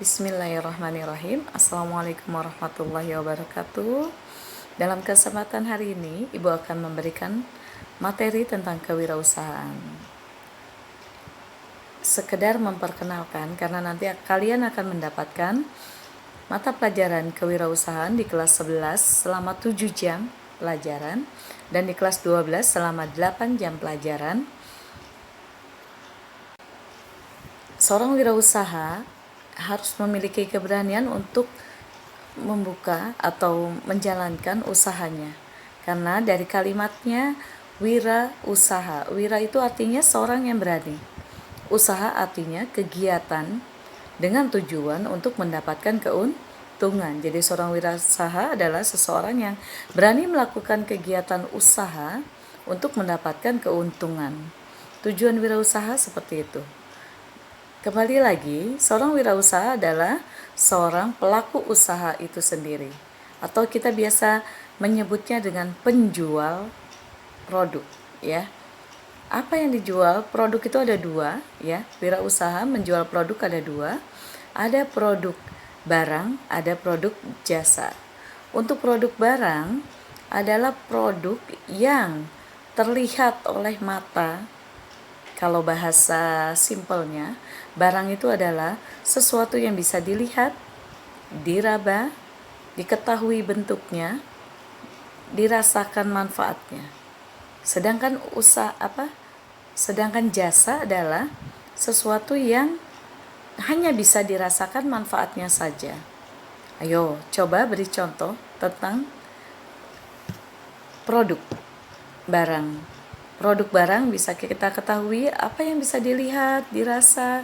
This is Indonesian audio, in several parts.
Bismillahirrahmanirrahim. Assalamualaikum warahmatullahi wabarakatuh. Dalam kesempatan hari ini, Ibu akan memberikan materi tentang kewirausahaan. Sekedar memperkenalkan, karena nanti kalian akan mendapatkan mata pelajaran kewirausahaan di kelas 11 selama 7 jam pelajaran, dan di kelas 12 selama 8 jam pelajaran. Seorang wirausaha harus memiliki keberanian untuk membuka atau menjalankan usahanya. Karena dari kalimatnya wira usaha. Wira itu artinya seorang yang berani. Usaha artinya kegiatan dengan tujuan untuk mendapatkan keuntungan. Jadi seorang wirausaha adalah seseorang yang berani melakukan kegiatan usaha untuk mendapatkan keuntungan. Tujuan wirausaha seperti itu. Kembali lagi, seorang wirausaha adalah seorang pelaku usaha itu sendiri, atau kita biasa menyebutnya dengan penjual produk, ya. Apa yang dijual? Produk itu ada dua, ya. Wirausaha menjual produk ada dua. Ada produk barang, ada produk jasa. Untuk produk barang adalah produk yang terlihat oleh mata. Kalau bahasa simpelnya, barang itu adalah sesuatu yang bisa dilihat, diraba, diketahui bentuknya, dirasakan manfaatnya. Sedangkan Sedangkan jasa adalah sesuatu yang hanya bisa dirasakan manfaatnya saja. Ayo, coba beri contoh tentang produk barang. Produk barang bisa kita ketahui apa yang bisa dilihat, dirasa,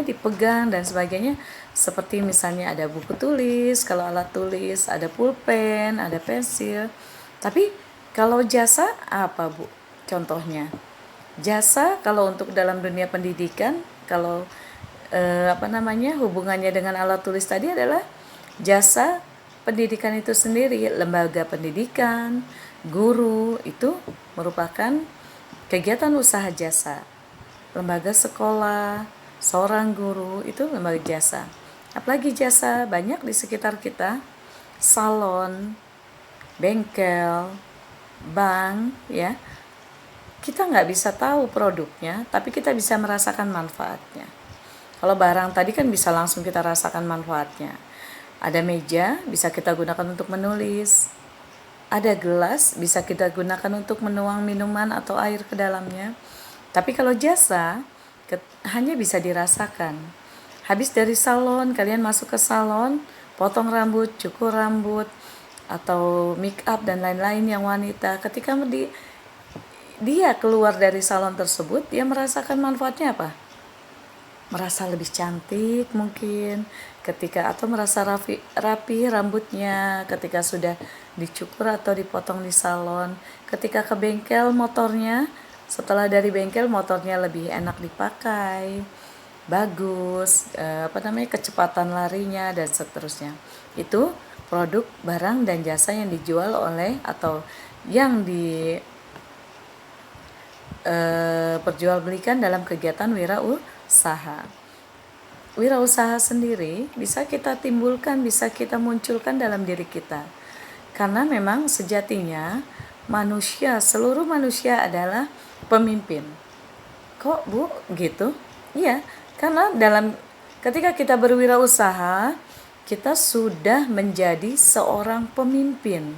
dipegang dan sebagainya. Seperti misalnya ada buku tulis, kalau alat tulis, ada pulpen, ada pensil. Tapi kalau jasa apa, Bu? Contohnya. Jasa kalau untuk dalam dunia pendidikan, kalau hubungannya dengan alat tulis tadi adalah jasa pendidikan itu sendiri, lembaga pendidikan, guru itu merupakan kegiatan usaha jasa. Lembaga sekolah, seorang guru itu lembaga jasa. Apalagi jasa banyak di sekitar kita, salon, bengkel, bank, ya. Kita nggak bisa tahu produknya, tapi kita bisa merasakan manfaatnya. Kalau barang tadi kan bisa langsung kita rasakan manfaatnya. Ada meja, bisa kita gunakan untuk menulis. Ada gelas, bisa kita gunakan untuk menuang minuman atau air ke dalamnya. Tapi kalau jasa, hanya bisa dirasakan. Habis dari salon, kalian masuk ke salon, potong rambut, cukur rambut, atau make up dan lain-lain yang wanita. Ketika dia keluar dari salon tersebut, dia merasakan manfaatnya apa? Merasa lebih cantik mungkin atau merasa rapi rambutnya ketika sudah dicukur atau dipotong di salon. Ketika ke bengkel motornya, setelah dari bengkel motornya lebih enak dipakai, bagus, kecepatan larinya dan seterusnya. Itu produk barang dan jasa yang dijual oleh atau yang perjualbelikan dalam kegiatan wirausaha. Wirausaha sendiri bisa kita timbulkan, bisa kita munculkan dalam diri kita. Karena memang sejatinya seluruh manusia adalah pemimpin. Kok, Bu, gitu? Iya, karena ketika kita berwirausaha, kita sudah menjadi seorang pemimpin.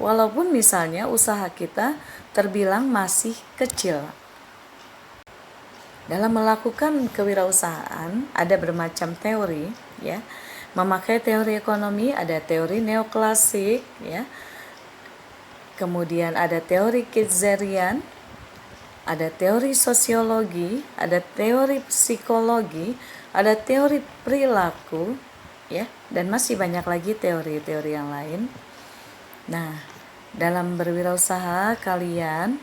Walaupun misalnya usaha kita terbilang masih kecil. Dalam melakukan kewirausahaan ada bermacam teori, ya. Memakai teori ekonomi ada teori neoklasik, ya. Kemudian ada teori Keynesian, ada teori sosiologi, ada teori psikologi, ada teori perilaku, ya, dan masih banyak lagi teori-teori yang lain. Nah, dalam berwirausaha kalian,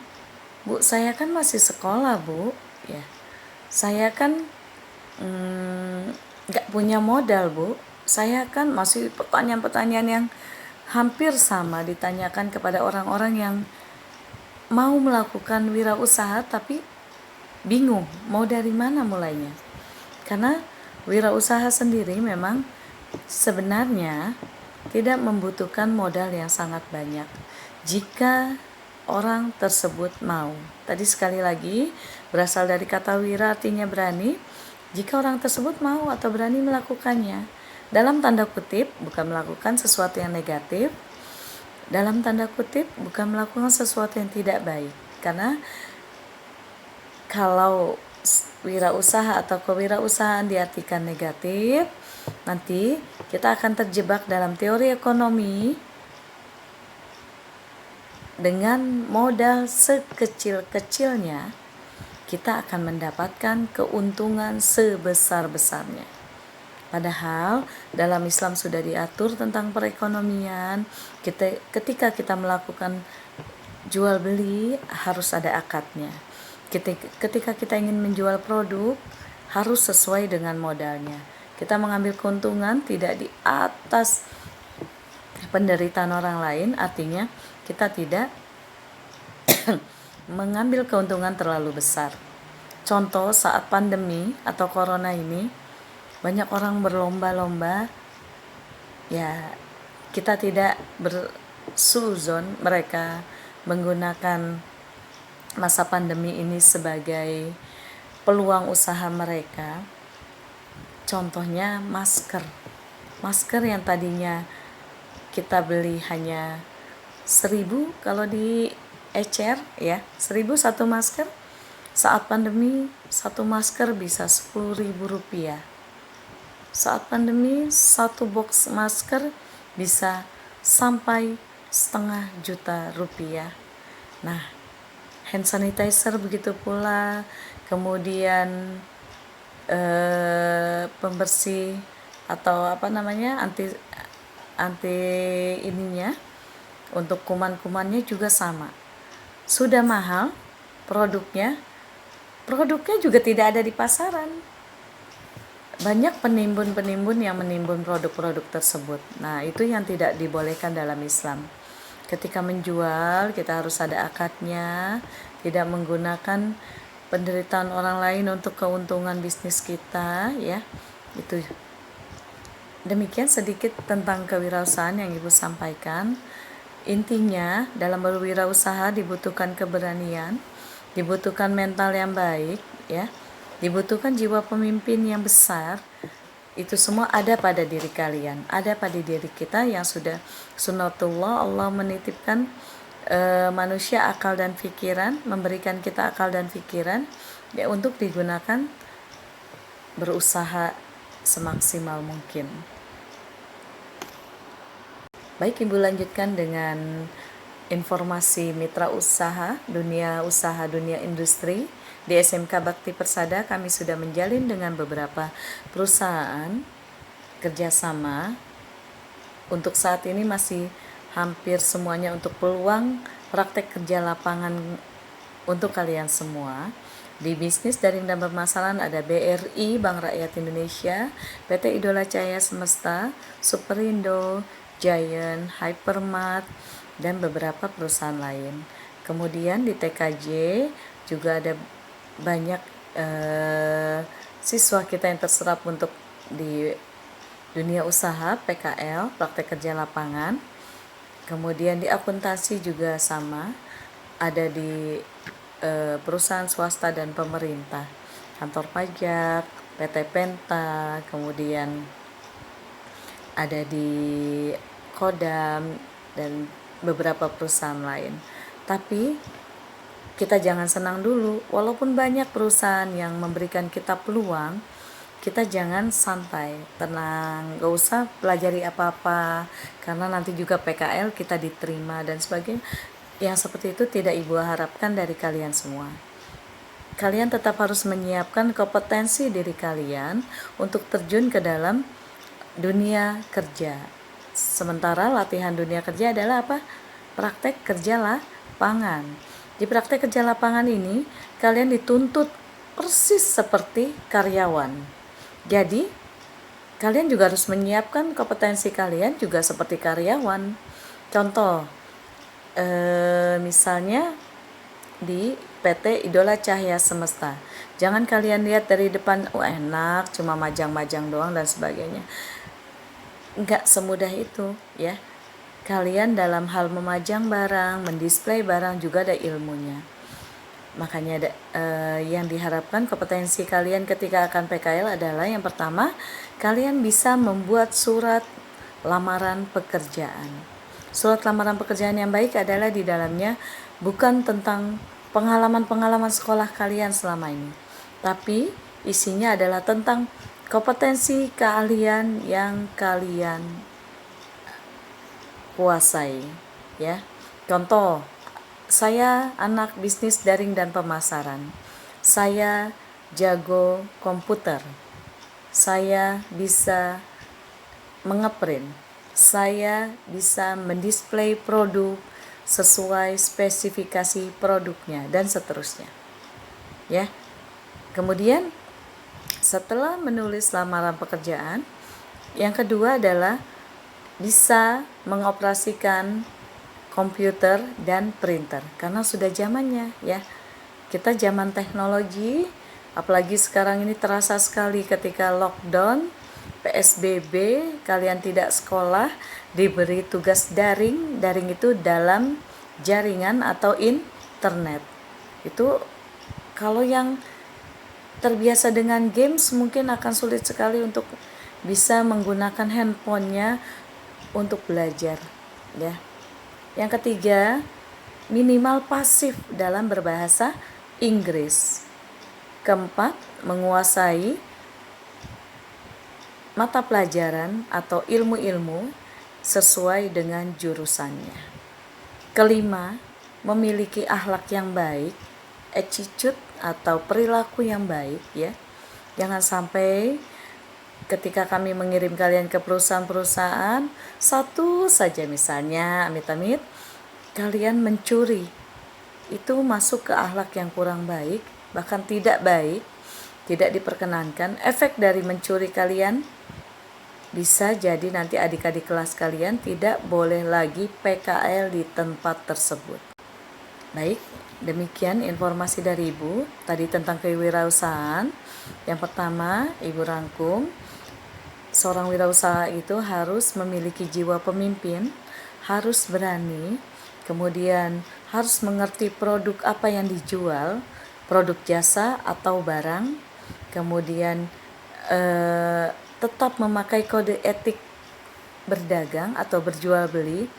Bu, saya kan masih sekolah, Bu, ya. Saya kan gak punya modal, Bu. Saya kan masih pertanyaan-pertanyaan yang hampir sama ditanyakan kepada orang-orang yang mau melakukan wirausaha tapi bingung mau dari mana mulainya. Karena wirausaha sendiri memang sebenarnya tidak membutuhkan modal yang sangat banyak jika orang tersebut mau. Tadi sekali lagi berasal dari kata wira, artinya berani. Jika orang tersebut mau atau berani melakukannya, dalam tanda kutip bukan melakukan sesuatu yang negatif, dalam tanda kutip bukan melakukan sesuatu yang tidak baik. Karena kalau wirausaha atau kewirausahaan diartikan negatif, nanti kita akan terjebak dalam teori ekonomi dengan modal sekecil-kecilnya kita akan mendapatkan keuntungan sebesar-besarnya. Padahal dalam Islam sudah diatur tentang perekonomian. Ketika kita melakukan jual beli harus ada akadnya. Ketika kita ingin menjual produk harus sesuai dengan modalnya. Kita mengambil keuntungan tidak di atas penderitaan orang lain, artinya kita tidak mengambil keuntungan terlalu besar. Contoh saat pandemi atau corona ini, banyak orang berlomba-lomba, ya kita tidak bersuzon mereka menggunakan masa pandemi ini sebagai peluang usaha mereka. Contohnya masker yang tadinya kita beli hanya 1.000 kalau di ecer ya, 1.000 satu masker. Saat pandemi satu masker bisa 10.000 rupiah. Saat pandemi satu box masker bisa sampai 500.000 rupiah. Nah, hand sanitizer begitu pula, kemudian pembersih atau anti ininya untuk kuman-kumannya juga sama. Sudah mahal produknya juga tidak ada di pasaran. Banyak penimbun-penimbun yang menimbun produk-produk tersebut. Nah, itu yang tidak dibolehkan dalam Islam. Ketika menjual, kita harus ada akadnya, tidak menggunakan penderitaan orang lain untuk keuntungan bisnis kita, ya. Itu. Demikian sedikit tentang kewirausahaan yang Ibu sampaikan. Intinya, dalam berwirausaha dibutuhkan keberanian, dibutuhkan mental yang baik, ya. Dibutuhkan jiwa pemimpin yang besar. Itu semua ada pada diri kalian, ada pada diri kita yang sudah sunnatullah. Allah menitipkan manusia akal dan pikiran, memberikan kita akal dan pikiran ya untuk digunakan berusaha semaksimal mungkin. Baik, Ibu lanjutkan dengan informasi mitra usaha, dunia industri. Di SMK Bakti Persada kami sudah menjalin dengan beberapa perusahaan kerjasama. Untuk saat ini masih hampir semuanya untuk peluang praktek kerja lapangan untuk kalian semua. Di bisnis daring dan bermasalah ada BRI, Bank Rakyat Indonesia, PT Idola Cahaya Semesta, Superindo, Giant, Hypermart, dan beberapa perusahaan lain. Kemudian di TKJ juga ada banyak siswa kita yang terserap untuk di dunia usaha, PKL, praktek kerja lapangan. Kemudian di akuntansi juga sama, ada di perusahaan swasta dan pemerintah, kantor pajak, PT Penta, kemudian ada di Kodam dan beberapa perusahaan lain. Tapi kita jangan senang dulu, walaupun banyak perusahaan yang memberikan kita peluang, kita jangan santai, tenang, gak usah pelajari apa-apa, karena nanti juga PKL kita diterima dan sebagainya. Yang seperti itu tidak Ibu harapkan dari kalian semua. Kalian tetap harus menyiapkan kompetensi diri kalian untuk terjun ke dalam dunia kerja. Sementara latihan dunia kerja adalah apa? Praktek kerja lapangan. Di praktek kerja lapangan ini, kalian dituntut persis seperti karyawan. Jadi, kalian juga harus menyiapkan kompetensi kalian juga seperti karyawan. Contoh, misalnya di PT Idola Cahaya Semesta. Jangan kalian lihat dari depan, enak, cuma majang-majang doang dan sebagainya. Enggak semudah itu ya. Kalian dalam hal memajang barang, mendisplay barang juga ada ilmunya. Makanya yang diharapkan kompetensi kalian ketika akan PKL adalah yang pertama, kalian bisa membuat surat lamaran pekerjaan. Surat lamaran pekerjaan yang baik adalah di dalamnya bukan tentang pengalaman-pengalaman sekolah kalian selama ini, tapi isinya adalah tentang kompetensi keahlian yang kalian kuasai ya. Contoh, saya anak bisnis daring dan pemasaran. Saya jago komputer. Saya bisa mengeprint. Saya bisa mendisplay produk sesuai spesifikasi produknya dan seterusnya. Ya. Kemudian setelah menulis lamaran pekerjaan, yang kedua adalah bisa mengoperasikan komputer dan printer karena sudah zamannya ya. Kita zaman teknologi, apalagi sekarang ini terasa sekali ketika lockdown, PSBB, kalian tidak sekolah, diberi tugas daring. Daring itu dalam jaringan atau internet. Itu kalau yang terbiasa dengan games mungkin akan sulit sekali untuk bisa menggunakan handphonenya untuk belajar ya. Yang ketiga, minimal pasif dalam berbahasa Inggris. Keempat, menguasai mata pelajaran atau ilmu-ilmu sesuai dengan jurusannya. Kelima, memiliki akhlak yang baik, attitude atau perilaku yang baik ya. Jangan sampai ketika kami mengirim kalian ke perusahaan-perusahaan, satu saja misalnya, amit-amit, kalian mencuri. Itu masuk ke akhlak yang kurang baik, bahkan tidak baik, tidak diperkenankan. Efek dari mencuri kalian bisa jadi nanti adik-adik kelas kalian tidak boleh lagi PKL di tempat tersebut. Baik, demikian informasi dari Ibu tadi tentang kewirausahaan. Yang pertama, Ibu rangkum, seorang wirausaha itu harus memiliki jiwa pemimpin, harus berani, kemudian harus mengerti produk apa yang dijual, produk jasa atau barang, kemudian tetap memakai kode etik berdagang atau berjual beli.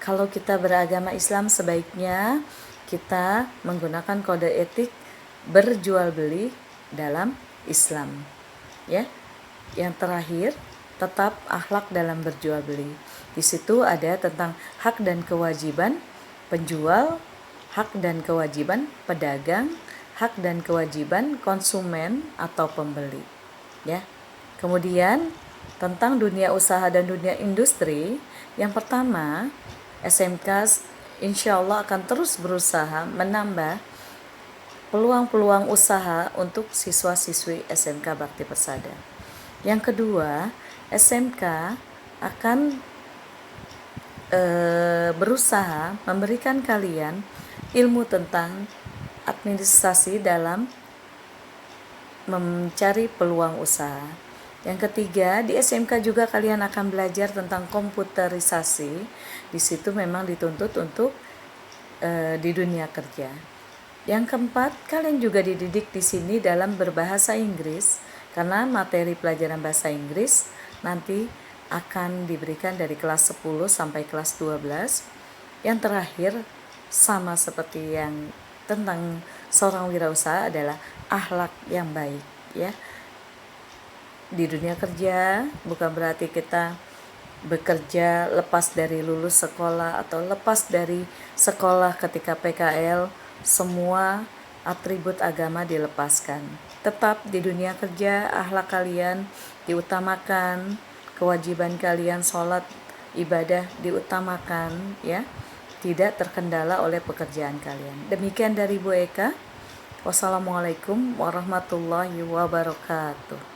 Kalau kita beragama Islam, sebaiknya kita menggunakan kode etik berjual beli dalam Islam ya. Yang terakhir, tetap akhlak dalam berjual beli. Di situ ada tentang hak dan kewajiban penjual, hak dan kewajiban pedagang, hak dan kewajiban konsumen atau pembeli. Ya. Kemudian tentang dunia usaha dan dunia industri, yang pertama, SMK insya Allah akan terus berusaha menambah peluang-peluang usaha untuk siswa-siswi SMK Bakti Persada. Yang kedua, SMK akan berusaha memberikan kalian ilmu tentang administrasi dalam mencari peluang usaha. Yang ketiga, di SMK juga kalian akan belajar tentang komputerisasi. Di situ memang dituntut untuk di dunia kerja. Yang keempat, kalian juga dididik di sini dalam berbahasa Inggris, karena materi pelajaran bahasa Inggris nanti akan diberikan dari kelas 10 sampai kelas 12. Yang terakhir, sama seperti yang tentang seorang wirausaha, adalah akhlak yang baik ya. Di dunia kerja bukan berarti kita bekerja lepas dari lulus sekolah atau lepas dari sekolah ketika PKL, semua atribut agama dilepaskan. Tetap di dunia kerja akhlak kalian diutamakan, kewajiban kalian sholat ibadah diutamakan ya, tidak terkendala oleh pekerjaan kalian. Demikian dari Bu Eka. Wassalamualaikum warahmatullahi wabarakatuh.